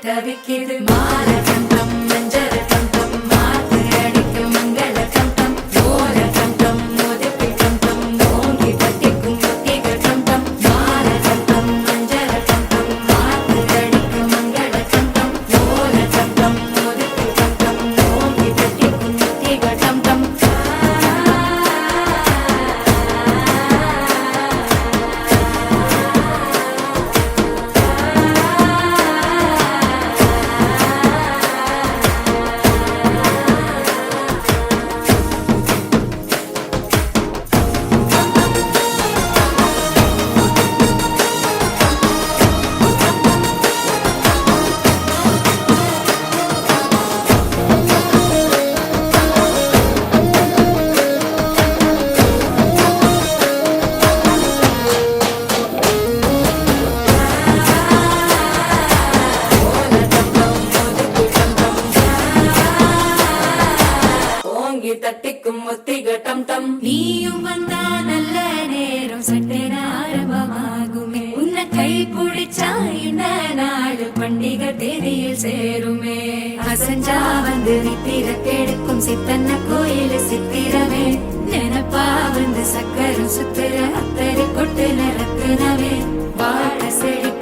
தவிக்கிது மால கண்டம் மஞ்சள் கண்டம் மாத்து அடிக்கும் மங்கள கண்டம் ஓல கண்டம் மோதிப்பி கண்டம் ஓங்கி பட்டிக்கும் ஒத்திக கண்டம் மால கண்டம் மஞ்சள் கண்டம் மாத்து அடிக்கும் மங்கள கண்டம் ஓல கண்டம் மோதிப்பி கண்டம் ஓங்கி பட்டிக்கும் ஒத்திக கண்டம் தட்டிக்கும் ஒத்திக டம் டம் நீயும் வந்தா நல்ல நேரம் சட்டென ஆரம்பமாகுமே உன்னை கை பிடிச்சா இந்த நாடு பண்டிகை தேதியில் சேருமே அசஞ்சா வந்து நித்திர கெடுக்கும் சித்தன்ன கோயில சித்திரமே நினப்பா வந்து சக்கரம் சுத்துற அத்தரி கொட்டு நிறத்துனவே வாழ செடி